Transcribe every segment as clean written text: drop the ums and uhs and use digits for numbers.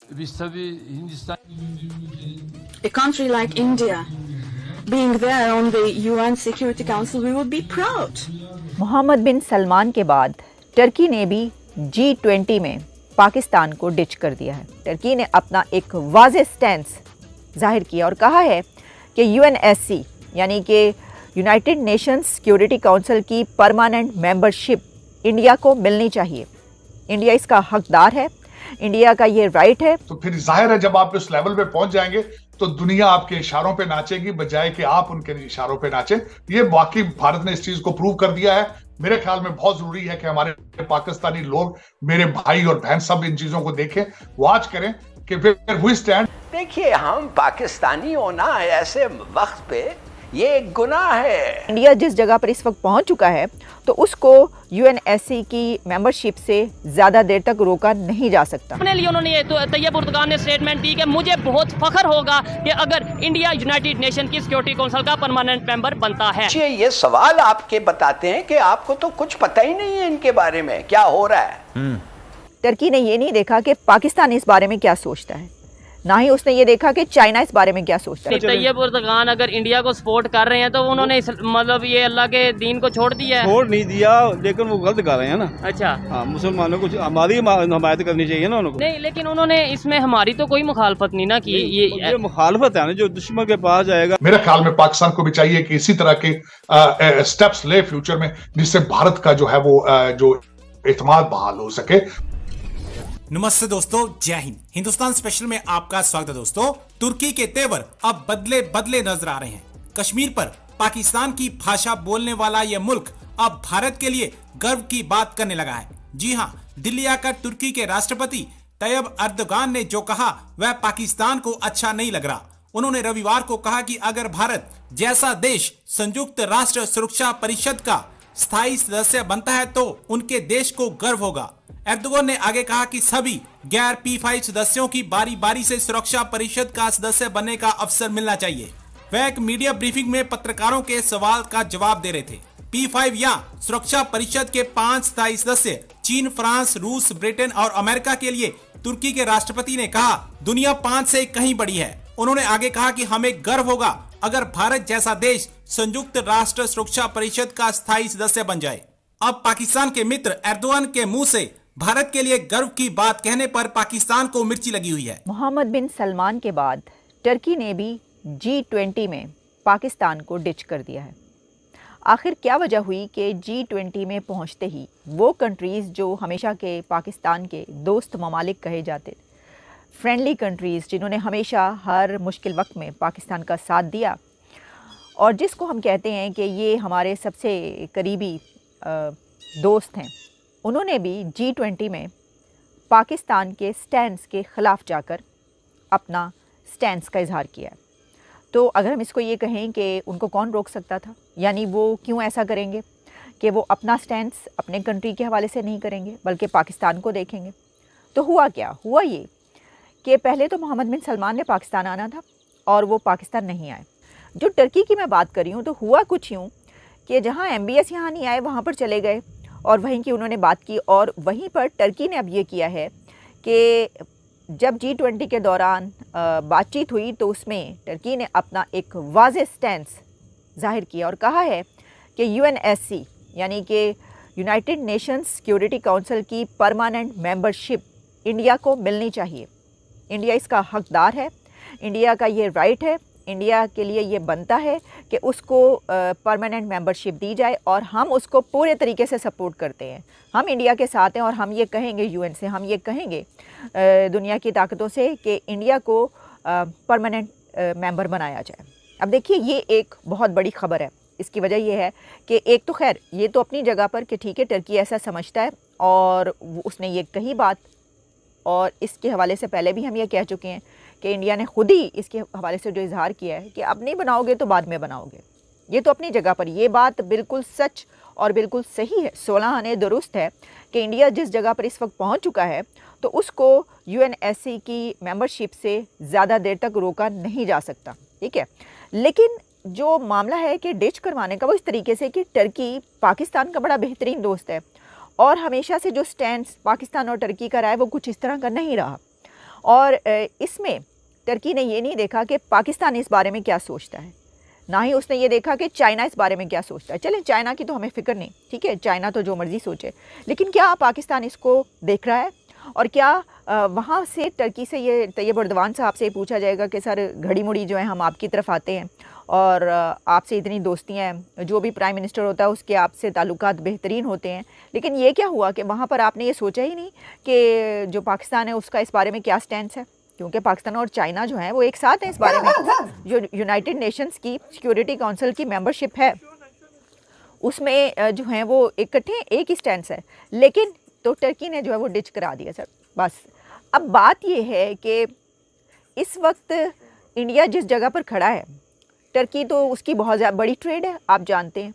A country like India, being there on the UN Security Council, we would be proud. Mohammad बिन सलमान के बाद Turkey ने भी G20 में पाकिस्तान को डिच कर दिया है। टर्की ने अपना एक वाज़ेह स्टैंस जाहिर किया और कहा है कि UNSC यानी कि यूनाइटेड नेशंस सिक्योरिटी काउंसिल की परमानेंट मेंबरशिप इंडिया को मिलनी चाहिए। इंडिया इसका हकदार है, इंडिया का ये राइट है। तो फिर जाहिर है जब आप इस लेवल पे पहुंच जाएंगे तो दुनिया आपके इशारों पे नाचेगी बजाय कि आप उनके इशारों पे नाचें। ये वाकई भारत ने इस चीज को प्रूव कर दिया है। मेरे ख्याल में बहुत जरूरी है कि हमारे पाकिस्तानी लोग, मेरे भाई और बहन, सब इन चीजों को देखें, वॉच करें कि वेयर वी स्टैंड। देखिए, हम पाकिस्तानी होना ऐसे वक्त पे ये एक गुनाह है। इंडिया जिस जगह पर इस वक्त पहुंच चुका है तो उसको UNSC की मेंबरशिप से ज़्यादा देर तक रोका नहीं जा सकता। अपने लिए उन्होंने ये तो तैयब उर्दगान ने स्टेटमेंट दी कि मुझे बहुत फख्र होगा कि अगर इंडिया यूनाइटेड नेशन की सिक्योरिटी काउंसिल का परमानेंट मेंबर बनता है। ये सवाल आपके बताते हैं कि आपको तो कुछ पता ही नहीं है इनके बारे में क्या हो रहा है। टर्की ने ये नहीं देखा कि पाकिस्तान इस बारे में क्या सोचता है, ना ही उसने ये देखा कि चाइना इस बारे में क्या सोचता है। तैयब उर्दगान अगर इंडिया को सपोर्ट कर रहे हैं तो उन्होंने मतलब ये अल्लाह के दीन को छोड़ दिया है। छोड़ नहीं दिया, लेकिन वो गलत कर रहे हैं ना। अच्छा, हाँ, मुसलमानों को हमारी हिमायत करनी चाहिए ना उनको। नहीं, लेकिन उन्होंने इसमें हमारी तो कोई मुखालफत नहीं ना की। ये मुखालफत है ना, जो दुश्मन के पास जाएगा। मेरे ख्याल में पाकिस्तान को भी चाहिए कि इसी तरह के स्टेप्स ले फ्यूचर में, जिससे भारत का जो है वो जो एतमाद बहाल हो सके। नमस्ते दोस्तों, जय हिंद। हिंदुस्तान स्पेशल में आपका स्वागत है दोस्तों। तुर्की के तेवर अब बदले बदले नजर आ रहे हैं। कश्मीर पर पाकिस्तान की भाषा बोलने वाला यह मुल्क अब भारत के लिए गर्व की बात करने लगा है। जी हां, दिल्ली आकर तुर्की के राष्ट्रपति तैयब अर्दोगान ने जो कहा वह पाकिस्तान को अच्छा नहीं लग रहा। उन्होंने रविवार को कहा कि अगर भारत जैसा देश संयुक्त राष्ट्र सुरक्षा परिषद का स्थायी सदस्य बनता है तो उनके देश को गर्व होगा। एर्दोगन ने आगे कहा कि सभी गैर P5 सदस्यों की बारी बारी से सुरक्षा परिषद का सदस्य बनने का अवसर मिलना चाहिए। वह एक मीडिया ब्रीफिंग में पत्रकारों के सवाल का जवाब दे रहे थे। P5 या सुरक्षा परिषद के 5 स्थायी सदस्य चीन, फ्रांस, रूस, ब्रिटेन और अमेरिका के लिए तुर्की के राष्ट्रपति ने कहा दुनिया 5 से कहीं बड़ी है। उन्होंने आगे कहा कि हमें गर्व होगा अगर भारत जैसा देश संयुक्त राष्ट्र सुरक्षा परिषद का स्थायी सदस्य बन जाए। अब पाकिस्तान के मित्र एर्दोगन के मुंह से भारत के लिए गर्व की बात कहने पर पाकिस्तान को मिर्ची लगी हुई है। मोहम्मद बिन सलमान के बाद टर्की ने भी G20 में पाकिस्तान को डिच कर दिया है। आखिर क्या वजह हुई कि G20 में पहुंचते ही वो कंट्रीज़ जो हमेशा के पाकिस्तान के दोस्त ममालिक कहे जाते, फ्रेंडली कंट्रीज़ जिन्होंने हमेशा हर मुश्किल वक्त में पाकिस्तान का साथ दिया और जिसको हम कहते हैं कि ये हमारे सबसे करीबी दोस्त हैं, उन्होंने भी G20 में पाकिस्तान के स्टैंड्स के ख़िलाफ़ जाकर अपना स्टैंड्स का इजहार किया है। तो अगर हम इसको ये कहें कि उनको कौन रोक सकता था, यानी वो क्यों ऐसा करेंगे कि वो अपना स्टैंड्स अपने कंट्री के हवाले से नहीं करेंगे बल्कि पाकिस्तान को देखेंगे। तो हुआ क्या? हुआ ये कि पहले तो मोहम्मद बिन सलमान ने पाकिस्तान आना था और वो पाकिस्तान नहीं आए। जो टर्की की मैं बात कर रही हूँ तो हुआ कुछ यूँ कि जहाँ MBS यहाँ नहीं आए वहाँ पर चले गए और वहीं की उन्होंने बात की। और वहीं पर टर्की ने अब ये किया है कि जब G20 के दौरान बातचीत हुई तो उसमें टर्की ने अपना एक वाज़ेह स्टैंस जाहिर किया और कहा है कि UNSC यानी कि यूनाइटेड नेशंस सिक्योरिटी काउंसिल की परमानेंट मेंबरशिप इंडिया को मिलनी चाहिए। इंडिया इसका हकदार है, इंडिया का ये राइट है, इंडिया के लिए ये बनता है कि उसको परमानेंट मेंबरशिप दी जाए और हम उसको पूरे तरीके से सपोर्ट करते हैं। हम इंडिया के साथ हैं और हम ये कहेंगे UN से, हम ये कहेंगे दुनिया की ताकतों से कि इंडिया को परमानेंट मेंबर बनाया जाए। अब देखिए, ये एक बहुत बड़ी ख़बर है। इसकी वजह ये है कि एक तो खैर ये तो अपनी जगह पर कि ठीक है टर्की ऐसा समझता है और उसने ये कही बात, और इसके हवाले से पहले भी हम ये कह चुके हैं कि इंडिया ने खुद ही इसके हवाले से जो इजहार किया है कि अब नहीं बनाओगे तो बाद में बनाओगे। ये तो अपनी जगह पर ये बात बिल्कुल सच और बिल्कुल सही है, 16 आने दुरुस्त है कि इंडिया जिस जगह पर इस वक्त पहुंच चुका है तो उसको UNSC की मेंबरशिप से ज़्यादा देर तक रोका नहीं जा सकता, ठीक है। लेकिन जो मामला है कि डिच करवाने का वो इस तरीके से कि टर्की पाकिस्तान का बड़ा बेहतरीन दोस्त है और हमेशा से जो स्टैंड पाकिस्तान और टर्की का रहा है वो कुछ इस तरह का नहीं रहा। और इसमें टर्की ने ये नहीं देखा कि पाकिस्तान इस बारे में क्या सोचता है, ना ही उसने ये देखा कि चाइना इस बारे में क्या सोचता है। चलें, चाइना की तो हमें फ़िक्र नहीं, ठीक है, चाइना तो जो मर्ज़ी सोचे, लेकिन क्या पाकिस्तान इसको देख रहा है? और क्या वहाँ से टर्की से ये तैयब एर्दोगान साहब से पूछा जाएगा कि सर घड़ी मुड़ी जो है हम आपकी तरफ आते हैं और आपसे इतनी दोस्तियाँ हैं, जो भी प्राइम मिनिस्टर होता है उसके आपसे ताल्लुकात बेहतरीन होते हैं, लेकिन ये क्या हुआ कि वहाँ पर आपने ये सोचा ही नहीं कि जो पाकिस्तान है उसका इस बारे में क्या स्टैंड है? क्योंकि पाकिस्तान और चाइना जो है वो एक साथ हैं इस बारे में। जो यूनाइटेड नेशंस की सिक्योरिटी काउंसिल की मेंबरशिप है उसमें जो है वो इकट्ठे एक ही स्टैंड है, लेकिन तो टर्की ने जो है वो डिच करा दिया सर। बस अब बात ये है कि इस वक्त इंडिया जिस जगह पर खड़ा है, टर्की तो उसकी बहुत ज़्यादा बड़ी ट्रेड है, आप जानते हैं,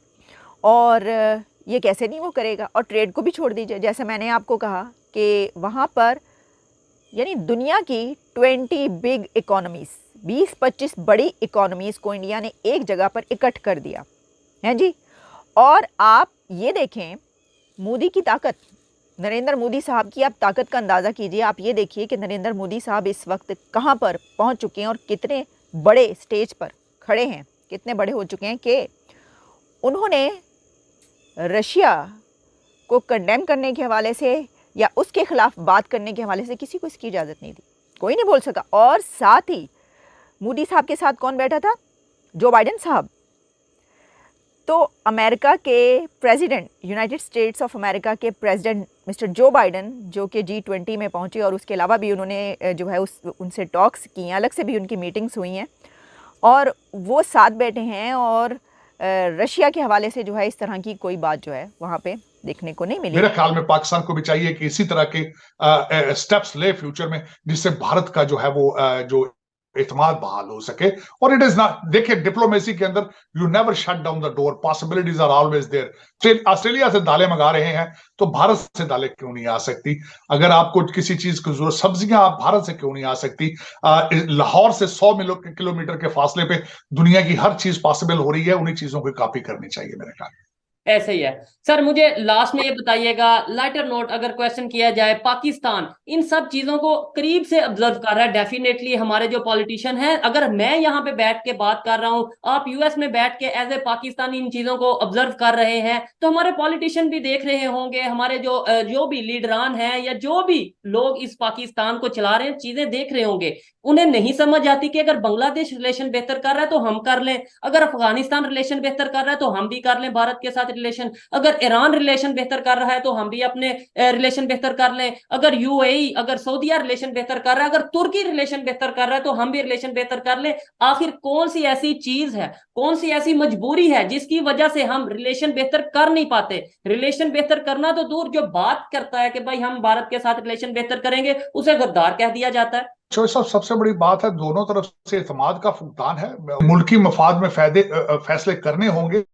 और ये कैसे नहीं वो करेगा। और ट्रेड को भी छोड़ दीजिए, जैसे मैंने आपको कहा कि वहाँ पर यानी दुनिया की 20 बिग इकोनॉमीज़, 20-25 बड़ी इकोनॉमीज़ को इंडिया ने एक जगह पर इकट्ठ कर दिया है जी। और आप ये देखें मोदी की ताकत, नरेंद्र मोदी साहब की आप ताकत का अंदाज़ा कीजिए। आप ये देखिए कि नरेंद्र मोदी साहब इस वक्त कहाँ पर पहुँच चुके हैं और कितने बड़े स्टेज पर खड़े हैं, कितने बड़े हो चुके हैं कि उन्होंने रशिया को कंडेम करने के हवाले से या उसके ख़िलाफ़ बात करने के हवाले से किसी को इसकी इजाज़त नहीं दी, कोई नहीं बोल सका। और साथ ही मोदी साहब के साथ कौन बैठा था? जो बाइडेन साहब। तो अमेरिका के president, United states of America के प्रेसिडेंट मिस्टर जो बाइडेन, जो कि G20 में पहुंचे और उसके अलावा भी उन्होंने जो है उनसे टॉक्स की हैं, अलग से भी उनकी मीटिंग्स हुई हैं और वो साथ बैठे हैं, और रशिया के हवाले से जो है इस तरह की कोई बात जो है वहाँ पे देखने को नहीं मिली। मेरे ख्याल में पाकिस्तान को भी चाहिए कि इसी तरह के स्टेप्स ले फ्यूचर में, जिससे भारत का जो है वो जो एतमाद बहाल हो सके। और इट इज नॉट, देखिए डिप्लोमेसी के अंदर you never shut down the door, possibilities are always there. Australia से दालें मंगा रहे हैं तो भारत से दालें क्यों नहीं आ सकती? अगर आपको किसी चीज की जरूरत, सब्जियां आप भारत से क्यों नहीं आ सकती? लाहौर से 100 किलोमीटर के फासले पे दुनिया की हर चीज पॉसिबल हो रही है, उन्हीं चीजों की कॉपी करनी चाहिए मेरे ख्याल में। ऐसे ही है सर। मुझे लास्ट में ये बताइएगा, लाइटर नोट अगर क्वेश्चन किया जाए, पाकिस्तान इन सब चीजों को करीब से ऑब्जर्व कर रहा है डेफिनेटली, हमारे जो पॉलिटिशियन हैं, अगर मैं यहाँ पे बैठ के बात कर रहा हूँ, आप यूएस में बैठ के एज ए पाकिस्तानी इन चीजों को ऑब्जर्व कर रहे हैं, तो हमारे पॉलिटिशियन भी देख रहे होंगे, हमारे जो भी लीडरान हैं या जो भी लोग इस पाकिस्तान को चला रहे हैं चीजें देख रहे होंगे। उन्हें नहीं समझ आती कि अगर बांग्लादेश रिलेशन बेहतर कर रहा है तो हम कर लें, अगर अफगानिस्तान रिलेशन बेहतर कर रहा है तो हम भी कर लें भारत के साथ रिलेशन, अगर ईरान रिलेशन बेहतर कर रहा है तो हम भी अपने रिलेशन बेहतर कर लें, अगर यूएई, अगर सऊदीया रिलेशन बेहतर कर रहा है, अगर तुर्की रिलेशन बेहतर कर रहा है तो हम भी रिलेशन बेहतर कर लें। आखिर कौन सी ऐसी चीज है, कौन सी ऐसी मजबूरी है जिसकी वजह से हम रिलेशन बेहतर कर नहीं पाते? रिलेशन बेहतर करना तो दूर, जो बात करता है कि भाई हम भारत के साथ रिलेशन बेहतर करेंगे उसे गद्दार कह दिया जाता है। सबसे बड़ी बात है, दोनों तरफ से इत्मीनान का फुकदान है। मुल्की मफाद में फैसले करने होंगे